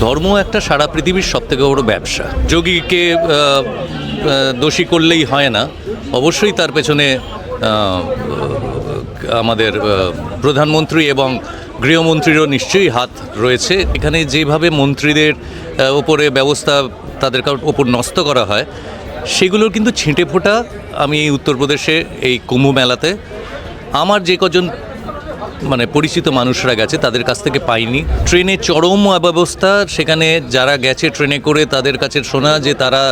ধর্ম একটা সারা পৃথিবীর সবথেকে বড় ব্যবসা। যোগীকে দোষী করলেই হয় না, অবশ্যই তার পেছনে আমাদের প্রধানমন্ত্রী এবং গৃহমন্ত্রীরও নিশ্চয়ই হাত রয়েছে। এখানে যেভাবে মন্ত্রীদের ওপরে ব্যবস্থা তাদের ওপর নষ্ট করা হয়, সেগুলোর কিন্তু ছিঁটে ফোঁটা আমি এই উত্তরপ্রদেশে এই কুম্ভ মেলাতে আমার যে কজন পরিচিত মানুষরা গেছে তাদের কাছ থেকে পাইনি। ট্রেনে চরম অব্যবস্থা, সেখানে যারা গেছে ট্রেনে করে তাদের কাছে শোনা যে তারা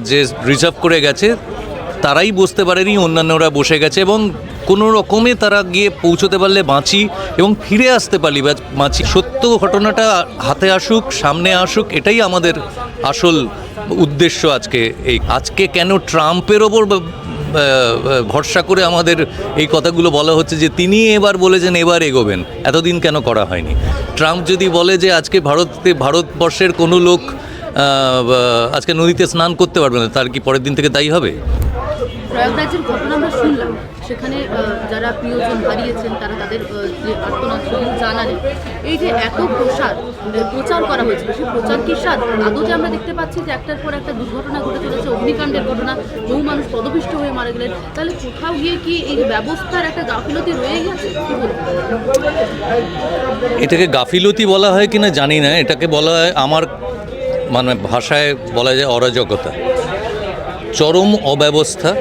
যে রিজার্ভ করে গেছে তারাই বসতে পারেনি, অন্যান্যরা বসে গেছে এবং কোনো রকমে তারা গিয়ে পৌঁছতে পারলে বাঁচি এবং ফিরে আসতে পারলি বাঁচি। সত্য ঘটনাটা হাতে আসুক, সামনে আসুক, এটাই আমাদের আসল উদ্দেশ্য। আজকে কেন ট্রাম্পের ওপর ভরসা করে আমাদের এই কথাগুলো বলা হচ্ছে যে তিনি এবার বলেছেন এবার এগোবেন, এতদিন কেন করা হয়নি? ট্রাম্প যদি বলে যে আজকে ভারতবর্ষের কোনো লোক আজকে নদীতে স্নান করতে পারবে না, তার কি পরের দিন থেকে দায়ী হবে? প্রয়াগরাজের ঘটনা আমরা শুনলাম, সেখানে যারা প্রিয়জন হারিয়েছেন তারা তাদের যে আর্তনাদ জানালেন। এই যে এত প্রচার করা হয়েছিল, সেই প্রচার কি স্বাদ? আদৌ যে আমরা দেখতে পাচ্ছি যে একটার পর একটা দুর্ঘটনা ঘটে চলেছে, অগ্নিকাণ্ডের ঘটনা, বহু মানুষ পদপিষ্ট হয়ে মারা গেলেন, তাহলে কোথাও গিয়ে কি এই ব্যবস্থার একটা গাফিলতি রয়ে গেছে? এটাকে গাফিলতি বলা হয় কিনা জানি না, এটাকে বলা হয় আমার ভাষায় বলা যায় অরাজকতা, চরম অব্যবস্থা।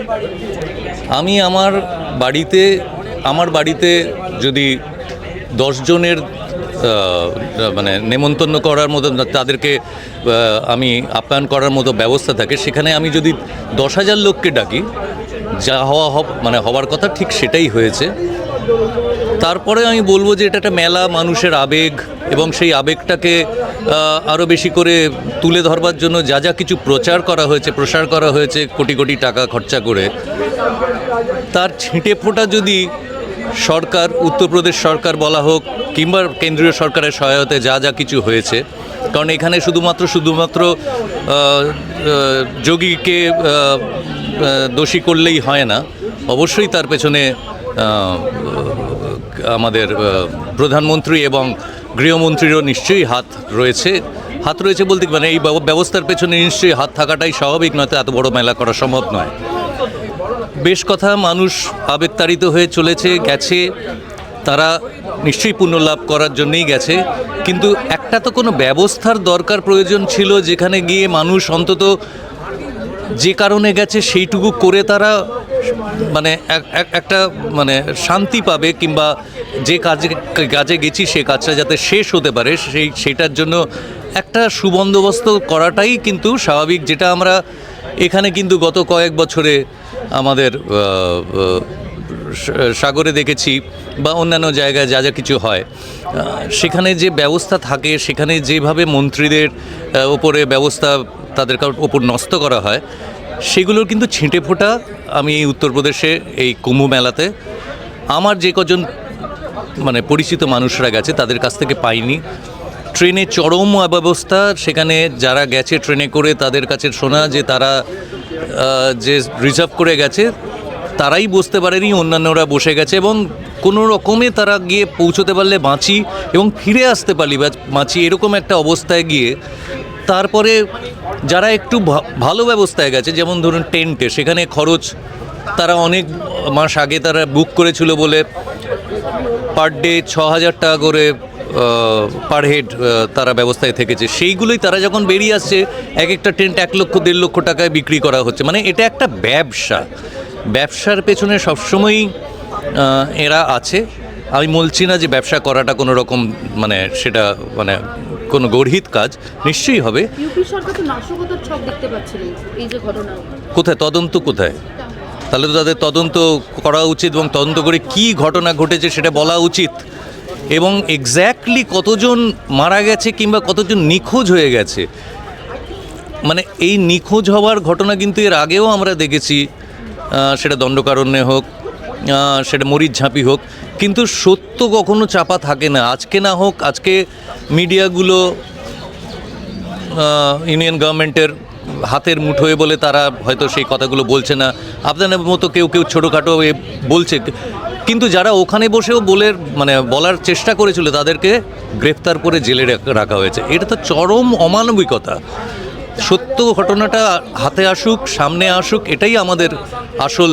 আমি আমার বাড়িতে যদি 10 জনের নেমন্তন্ন করার মতো, তাদেরকে আমি আপ্যায়ন করার মতো ব্যবস্থা থাকে, সেখানে আমি যদি 10,000 লোককে ডাকি, যা হওয়ার কথা ঠিক সেটাই হয়েছে। তারপরে আমি বলবো যে এটা একটা মেলা, মানুষের আবেগ, এবং সেই আবেগটাকে আরও বেশি করে তুলে ধরবার জন্য যা যা কিছু প্রসার করা হয়েছে কোটি কোটি টাকা খরচা করে, তার ছিঁটে ফোঁটা যদি সরকার, উত্তরপ্রদেশ সরকার বলা হোক কিংবা কেন্দ্রীয় সরকারের সহায়তায় যা যা কিছু হয়েছে, কারণ এখানে শুধুমাত্র যোগীকে দোষী করলেই হয় না, অবশ্যই তার পেছনে আমাদের প্রধানমন্ত্রী এবং গৃহমন্ত্রীরও নিশ্চয়ই হাত রয়েছে বলতে এই ব্যবস্থার পেছনে নিশ্চয়ই হাত থাকাটাই স্বাভাবিক, নয়তো এত বড় মেলা করা সম্ভব নয়। বেশ কথা, মানুষ আবেগতাড়িত হয়ে গেছে, তারা নিশ্চয়ই পুণ্য লাভ করার জন্যই গেছে, কিন্তু একটা তো কোনো ব্যবস্থার প্রয়োজন ছিল, যেখানে গিয়ে মানুষ অন্তত যে কারণে গেছে সেইটুকু করে তারা একটা শান্তি পাবে, কিংবা যে কাজে গেছি সে কাজটা যাতে শেষ হতে পারে সেইটার জন্য একটা সুবন্দোবস্ত করাটাই কিন্তু স্বাভাবিক, যেটা আমরা এখানে কিন্তু গত কয়েক বছরে আমাদের সাগরে দেখেছি বা অন্যান্য জায়গায় যা যা কিছু হয়, সেখানে যে ব্যবস্থা থাকে, সেখানে যেভাবে মন্ত্রীদের ওপরে ব্যবস্থা তাদের ওপর নষ্ট করা হয়, সেগুলোর কিন্তু ছিঁটে ফোঁটা আমি এই উত্তরপ্রদেশে এই কুম্ভ মেলাতে আমার যে কজন পরিচিত মানুষরা গেছে তাদের কাছ থেকে পাইনি। ট্রেনে চরম অব্যবস্থা, সেখানে যারা গেছে ট্রেনে করে তাদের কাছে শোনা যে তারা যে রিজার্ভ করে গেছে তারাই বসতে পারেনি, অন্যান্যরা বসে গেছে এবং কোনো রকমে তারা গিয়ে পৌঁছতে পারলে বাঁচি এবং ফিরে আসতে পারলি বাঁচি, এরকম একটা অবস্থায় গিয়ে তারপরে যারা একটু ভালো ব্যবস্থায় গেছে, যেমন ধরুন টেন্টে, সেখানে খরচ তারা অনেক মাস আগে তারা বুক করেছিল বলে পার ডে 6,000 টাকা করে পার হেড তারা ব্যবস্থায় থেকেছে, সেইগুলোই তারা যখন বেরিয়ে আসছে এক একটা টেন্ট 1 লক্ষ 1.5 লক্ষ টাকায় বিক্রি করা হচ্ছে। এটা একটা ব্যবসার পেছনে সবসময়ই এরা আছে। আমি বলছি না যে ব্যবসা করাটা কোনো রকম সেটা কোনো গর্হিত কাজ, নিশ্চয়ই হবে। ইউপি সরকার তো নাশকতার ছক দেখতে পাচ্ছিলেন এই যে ঘটনা, কোথায় তদন্ত কোথায়? তাহলে তো তাদের তদন্ত করা উচিত এবং তদন্ত করে কি ঘটনা ঘটেছে সেটা বলা উচিত, এবং এক্স্যাক্টলি কতজন মারা গেছে কিংবা কতজন নিখোঁজ হয়ে গেছে। এই নিখোঁজ হওয়ার ঘটনা কিন্তু এর আগেও আমরা দেখেছি, সেটা দণ্ডকারণ্যে হোক, সেটা মরিচঝাঁপি হোক, কিন্তু সত্য কখনো চাপা থাকে না। আজকে না হোক, আজকে মিডিয়াগুলো ইউনিয়ন গভর্নমেন্টের হাতের মুঠোয় বলে তারা হয়তো সেই কথাগুলো বলছে না, আপনাদের মতো কেউ ছোটোখাটো বলছে, কিন্তু যারা ওখানে বসেও বলার চেষ্টা করেছিল তাদেরকে গ্রেফতার করে জেলে রাখা হয়েছে। এটা তো চরম অমানবিকতা। সত্য ঘটনাটা হাতে আসুক, সামনে আসুক, এটাই আমাদের আসল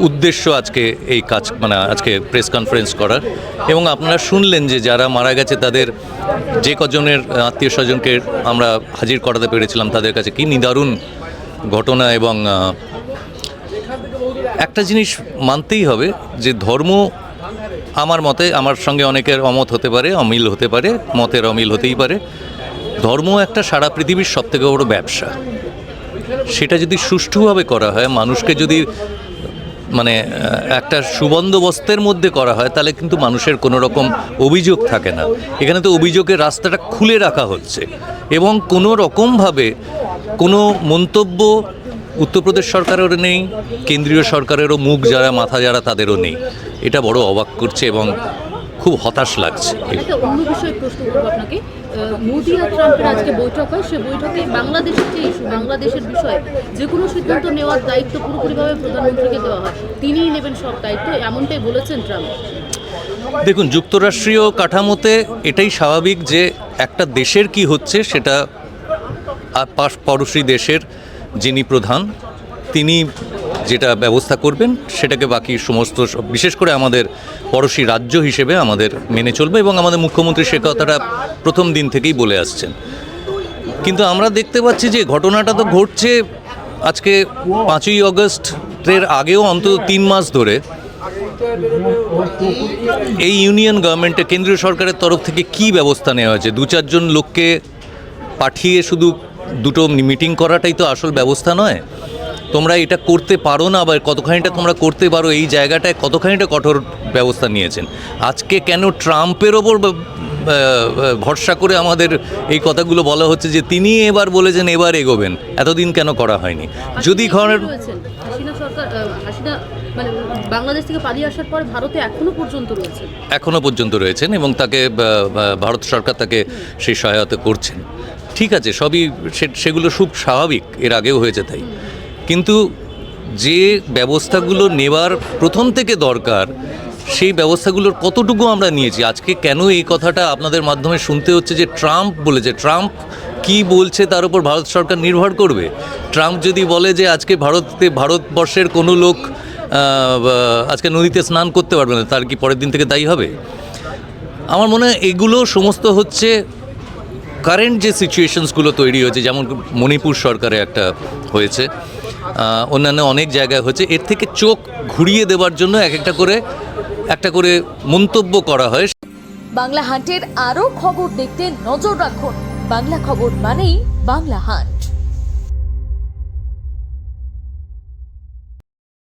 উদ্দেশ্য আজকে এই কাজ, আজকে প্রেস কনফারেন্স করার। এবং আপনারা শুনলেন যে যারা মারা গেছে তাদের যে কজনের আত্মীয় স্বজনকে আমরা হাজির করাতে পেরেছিলাম তাদের কাছে কি নিদারুণ ঘটনা। এবং একটা জিনিস মানতেই হবে যে ধর্ম, আমার মতে, আমার সঙ্গে অনেকের অমত হতে পারে, অমিল হতে পারে, মতের অমিল হতেই পারে, ধর্ম একটা সারা পৃথিবীর সবথেকে বড় ব্যবসা। সেটা যদি সুষ্ঠুভাবে করা হয়, মানুষকে যদি একটা সুবন্দোবস্তের মধ্যে করা হয়, তাহলে কিন্তু মানুষের কোনো রকম অভিযোগ থাকে না। এখানে তো অভিযোগের রাস্তাটা খুলে রাখা হচ্ছে এবং কোনো রকমভাবে কোনো মন্তব্য উত্তরপ্রদেশ সরকারেরও নেই, কেন্দ্রীয় সরকারেরও মাথা যারা তাদেরও নেই। এটা বড় অবাক করছে এবং খুব হতাশ লাগছে। একটা অন্য বিষয়ে প্রশ্ন করবো আপনাকে। মোদি আর ট্রাম্পের আজকে বৈঠক হয়, সে বৈঠকে বাংলাদেশের যে ইস্যু, বাংলাদেশের বিষয়ে যে কোনো সিদ্ধান্ত নেওয়ার দায়িত্ব পুরোপুরিভাবে প্রধানমন্ত্রীকে দেওয়া হয়, তিনিই নেবেন সব দায়িত্ব, এমনটাই বলেছেন ট্রাম্প। দেখুন, যুক্তরাষ্ট্রীয় কাঠামোতে এটাই স্বাভাবিক যে একটা দেশের কি হচ্ছে সেটা পড়োশী দেশের যিনি প্রধান তিনি যেটা ব্যবস্থা করবেন সেটাকে বাকি সমস্ত, বিশেষ করে আমাদের পড়োশী রাজ্য হিসেবে আমাদের মেনে চলবে। এবং আমাদের মুখ্যমন্ত্রী সে কথাটা প্রথম দিন থেকেই বলে আসছেন। কিন্তু আমরা দেখতে পাচ্ছি যে ঘটনাটা তো ঘটছে আজকে 5ই অগস্টের আগেও অন্তত 3 মাস ধরে। এই ইউনিয়ন গভর্নমেন্টে, কেন্দ্রীয় সরকারের তরফ থেকে কি ব্যবস্থা নেওয়া হয়েছে? 2-4 জন লোককে পাঠিয়ে শুধু দুটো মিটিং করাটাই তো আসল ব্যবস্থা নয়। তোমরা এটা করতে পারো না, বা কতখানিটা তোমরা করতে পারো, এই জায়গাটায় কতখানিটা কঠোর ব্যবস্থা নিয়েছেন। আজকে কেন ট্রাম্পের ওপর ভরসা করে আমাদের এই কথাগুলো বলা হচ্ছে যে তিনি এবার বলেছেন এবার এগোবেন, এতদিন কেন করা হয়নি? যদি হাসিনা সরকার, হাসিনা বাংলাদেশ থেকে পালিয়ে আসার পরে ভারতে এখনো পর্যন্ত রয়েছেন এবং তাকে ভারত সরকার তাকে সেই সহায়তা করছেন। ঠিক আছে, সবই সেগুলো খুব স্বাভাবিক, এর আগেও হয়েছে তাই। কিন্তু যে ব্যবস্থাগুলো নেবার প্রথম থেকে দরকার, সেই ব্যবস্থাগুলোর কতটুকু আমরা নিয়েছি? আজকে কেন এই কথাটা আপনাদের মাধ্যমে শুনতে হচ্ছে যে ট্রাম্প বলেছে? ট্রাম্প কি বলছে তার উপর ভারত সরকার নির্ভর করবে। ট্রাম্প যদি বলে যে আজকে ভারতবর্ষের কোনো লোক আজকে নদীতে স্নান করতে পারবে না, তার কি পরের দিন থেকে দায়ী হবে? আমার মনে হয় এগুলো সমস্ত হচ্ছে কারেন্ট যে সিচুয়েশনসগুলো তৈরি হয়েছে, যেমন মণিপুর সরকারে একটা হয়েছে, অন্যান্য অনেক জায়গায় হয়েছে। এর থেকে চোখ ঘুরিয়ে দেওয়ার জন্য একটা করে মন্তব্য করা হয়। বাংলা হান্টের আরও খবর দেখতে নজর রাখুন। বাংলা খবর মানেই বাংলা হান্ট।